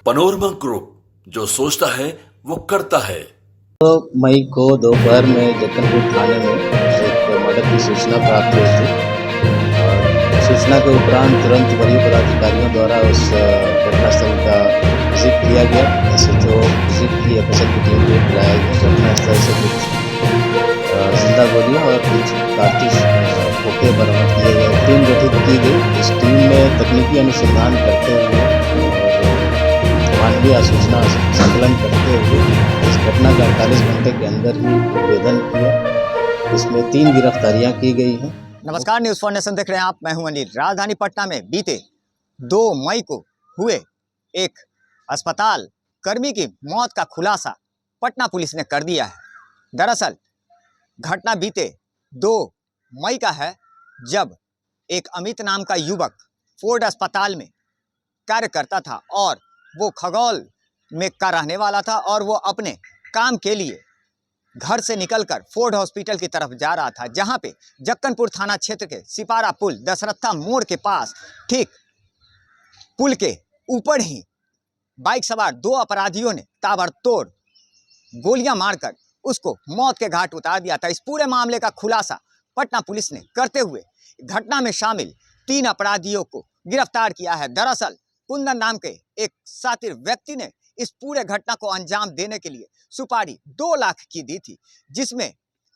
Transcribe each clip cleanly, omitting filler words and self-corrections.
Panorama group, जो सोचता है वो करता है। 2 मई को दोपहर में जक्कनपुर थाने में एक मर्डर की सूचना प्राप्त हुई थी और सूचना के उपरांत तुरंत वरीय पदाधिकारियों द्वारा उस घटनास्थल का विजिट किया गया। एसएचओ विजिट की एफएसएल की टीम को बुलाया गया। घटनास्थल से कुछ जिंदा गोलियां और कुछ कारतूस खोखे बरामद किए गए। टीम गठित की गई। इस टीम में तकनीकी अनुसंधान करते हुए मानवीय सूचना संकलन करते हुए इस घटना का 48 घंटे के अंदर ही उद्भेदन किया। इसमें 3 गिरफ्तारियां की गई हैं। नमस्कार, न्यूज़ फॉर नेशन देख रहे हैं आप। मैं हूं अनिल। राजधानी पटना में बीते 2 मई को हुए एक अस्पताल कर्मी की मौत का खुलासा पटना पुलिस ने कर दिया है। दरअसल घटना बीते 2 मई का है, जब एक अमित नाम का युवक फोर्ड अस्पताल में कार्य करता था और वो खगौल में का रहने वाला था और वो अपने काम के लिए घर से निकलकर फोर्ड हॉस्पिटल की तरफ जा रहा था, जहां पे जक्कनपुर थाना क्षेत्र के सिपारा पुल दशरथा मोड़ के पास ठीक पुल के ऊपर ही बाइक सवार 2 अपराधियों ने ताबड़तोड़ गोलियां मारकर उसको मौत के घाट उतार दिया था। इस पूरे मामले का खुलासा पटना पुलिस ने करते हुए घटना में शामिल 3 अपराधियों को गिरफ्तार किया है। दरअसल कुंदन नाम के एक शातिर व्यक्ति ने इस पूरे घटना को अंजाम देने के लिए सुपारी 2 लाख की दी थी, जिसमें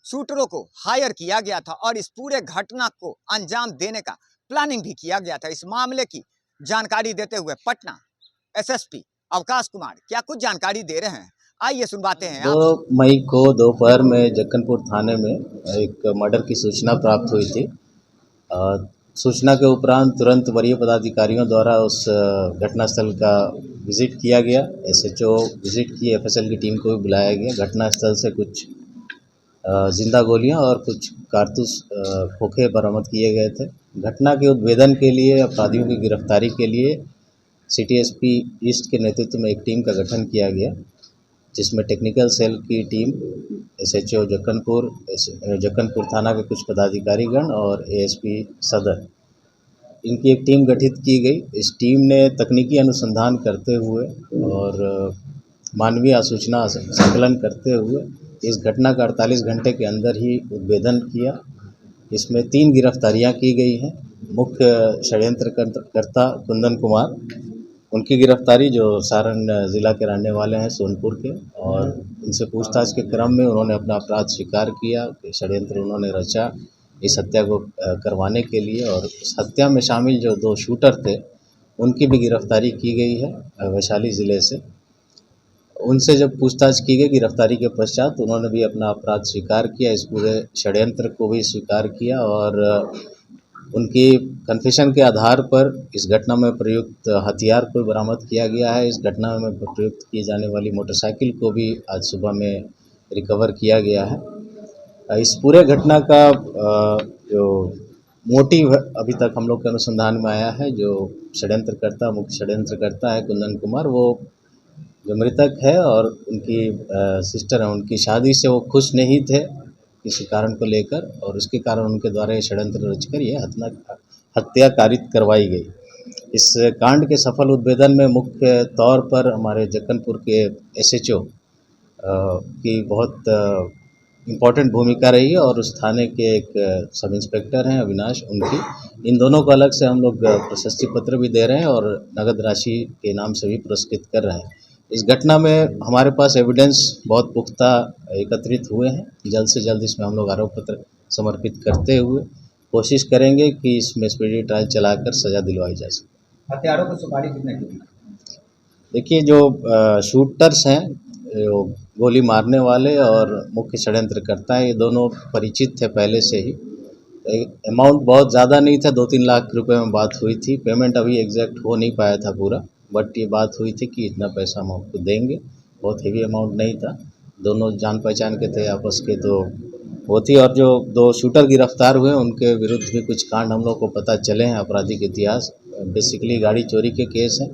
शूटरों को हायर किया गया था और इस पूरे घटना को अंजाम देने का प्लानिंग भी किया गया था। इस मामले की जानकारी देते हुए पटना एसएसपी अवकाश कुमार क्या कुछ जानकारी दे रहे हैं, आइए सुनवाते हैं। 2 मई को दोपहर में जक्कनपुर थाने में एक मर्डर की सूचना प्राप्त हुई थी। सूचना के उपरांत तुरंत वरीय पदाधिकारियों द्वारा उस घटनास्थल का विजिट किया गया। एसएचओ विजिट की एफएसएल की टीम को भी बुलाया गया। घटनास्थल से कुछ जिंदा गोलियां और कुछ कारतूस खोखे बरामद किए गए थे। घटना के उद्भेदन के लिए, अपराधियों की गिरफ्तारी के लिए सिटी एसपी ईस्ट के नेतृत्व में एक टीम का गठन किया गया, जिसमें टेक्निकल सेल की टीम, एसएचओ जक्कनपुर थाना के कुछ पदाधिकारीगण और एएसपी सदर, इनकी एक टीम गठित की गई। इस टीम ने तकनीकी अनुसंधान करते हुए और मानवीय सूचना संकलन करते हुए इस घटना का 48 घंटे के अंदर ही उद्भेदन किया। इसमें 3 गिरफ्तारियां की गई हैं। मुख्य षड्यंत्रकर्ता कुंदन कुमार, उनकी गिरफ्तारी जो सारण ज़िला के रहने वाले हैं, सोनपुर के, और उनसे पूछताछ के क्रम में उन्होंने अपना अपराध स्वीकार किया कि षड्यंत्र उन्होंने रचा इस हत्या को करवाने के लिए। और इस हत्या में शामिल जो 2 शूटर थे, उनकी भी गिरफ्तारी की गई है वैशाली ज़िले से। उनसे जब पूछताछ की गई गिरफ्तारी के पश्चात, उन्होंने भी अपना अपराध स्वीकार किया, इस पूरे षड्यंत्र को भी स्वीकार किया और उनकी कन्फेशन के आधार पर इस घटना में प्रयुक्त हथियार को बरामद किया गया है। इस घटना में प्रयुक्त की जाने वाली मोटरसाइकिल को भी आज सुबह में रिकवर किया गया है। इस पूरे घटना का जो मोटिव अभी तक हम लोग के अनुसंधान में आया है, जो मुख्य षड्यंत्रकर्ता है कुंदन कुमार, वो जो मृतक है और उनकी सिस्टर है, उनकी शादी से वो खुश नहीं थे किसी कारण को लेकर, और उसके कारण उनके द्वारा ये षड्यंत्र रचकर ये हत्या कारित करवाई गई। इस कांड के सफल उद्भेदन में मुख्य तौर पर हमारे जक्कनपुर के एसएचओ की बहुत इम्पोर्टेंट भूमिका रही है और उस थाने के एक सब इंस्पेक्टर हैं अविनाश, उनकी, इन दोनों को अलग से हम लोग प्रशस्ति पत्र भी दे रहे हैं और नगद राशि के नाम से भी पुरस्कृत कर रहे हैं। इस घटना में हमारे पास एविडेंस बहुत पुख्ता एकत्रित हुए हैं। जल्द से जल्द इसमें हम लोग आरोप पत्र समर्पित करते हुए कोशिश करेंगे कि इसमें स्पीडी ट्रायल चलाकर सज़ा दिलवाई जा सके। हत्यारों को सुपारी कितने की? देखिए, जो शूटर्स हैं, जो गोली मारने वाले और मुख्य षड्यंत्रकर्ता है, ये दोनों परिचित थे पहले से ही। अमाउंट बहुत ज़्यादा नहीं था, 2-3 लाख रुपए में बात हुई थी। पेमेंट अभी एग्जैक्ट हो नहीं पाया था पूरा, बट ये बात हुई थी कि इतना पैसा हम आपको देंगे। बहुत हेवी अमाउंट नहीं था, दोनों जान पहचान के थे आपस के, तो वो थी। और जो 2 शूटर गिरफ्तार हुए, उनके विरुद्ध भी कुछ कांड हम लोग को पता चले हैं, आपराधिक इतिहास। बेसिकली गाड़ी चोरी के केस है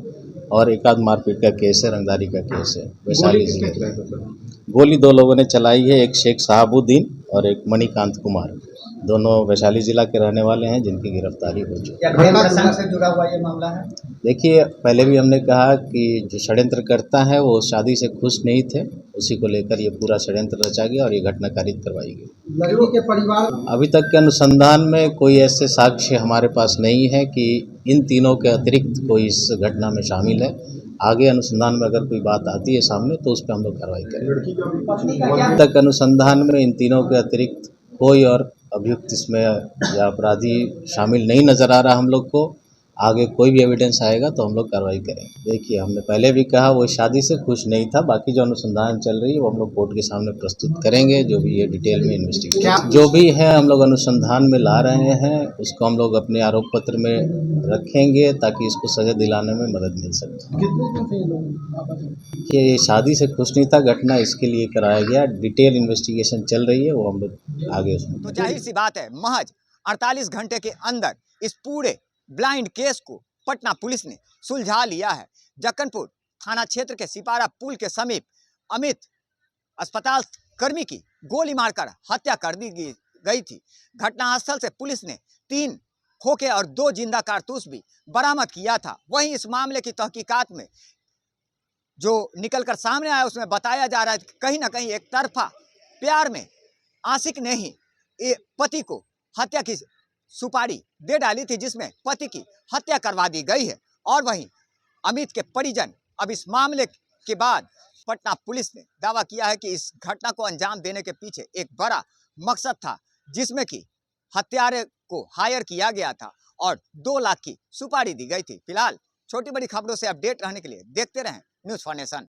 और एक आध मारपीट का केस है, रंगदारी का केस है वैशाली जिले में। गोली 2 लोगों ने चलाई है, एक शेख साहबुद्दीन और एक मणिकांत कुमार। दोनों वैशाली जिला के रहने वाले हैं जिनकी गिरफ्तारी हो चुकी है। क्या घटना प्रसंग से जुड़ा हुआ ये मामला है? देखिए, पहले भी हमने कहा कि जो षड्यंत्र करता है वो शादी से खुश नहीं थे, उसी को लेकर ये पूरा षड्यंत्र रचा गया और ये घटना कारित करवाई गई। लड़की के परिवार अभी तक के अनुसंधान में कोई ऐसे साक्ष्य हमारे पास नहीं है कि इन तीनों के अतिरिक्त कोई इस घटना में शामिल है। आगे अनुसंधान में अगर कोई बात आती है सामने तो उस पर हम लोग कार्रवाई करेंगे। पत्नी का क्या? अभी तक अनुसंधान में इन तीनों के अतिरिक्त कोई और अभियुक्त इसमें या अपराधी शामिल नहीं नज़र आ रहा हम लोग को। आगे कोई भी एविडेंस आएगा तो हम लोग कार्रवाई करेंगे। देखिए, हमने पहले भी कहा वो शादी से खुश नहीं था। बाकी जो अनुसंधान चल रही है वो हम लोग कोर्ट के सामने प्रस्तुत करेंगे, जो भी ये डिटेल में इन्वेस्टिगेशन जो भी है हम लोग अनुसंधान में ला रहे हैं, उसको हम लोग अपने आरोप पत्र में रखेंगे ताकि इसको सजा दिलाने में मदद मिल सके। कितने दिन से ये लोग आपस में? कि ये शादी से खुश नहीं था, घटना इसके लिए कराया गया। डिटेल इन्वेस्टिगेशन चल रही है, वो हम लोग आगे उसमें। तो जाहिर सी बात है, महज 48 घंटे के अंदर इस पूरे ब्लाइंड केस को पटना पुलिस ने सुलझा लिया है। जक्कनपुर थाना क्षेत्र के सिपारा पुल के समीप अमित अस्पताल कर्मी की गोली मारकर हत्या कर दी गई थी। घटनास्थल से पुलिस ने 3 खोखे और 2 जिंदा कारतूस भी बरामद किया था। वहीं इस मामले की तहकीकात में जो निकलकर सामने आया उसमें बताया जा रहा है कि कहीं ना कहीं एक तरफा प्यार में आशिक ने ही पति को हत्या की सुपारी दे डाली थी, जिसमें पति की हत्या करवा दी गई है। और वहीं अमित के परिजन अब इस मामले के बाद पटना पुलिस ने दावा किया है कि इस घटना को अंजाम देने के पीछे एक बड़ा मकसद था, जिसमें कि हत्यारे को हायर किया गया था और 2 लाख की सुपारी दी गई थी। फिलहाल छोटी बड़ी खबरों से अपडेट रहने के लिए देखते रहें न्यूज़ फॉर नेशन।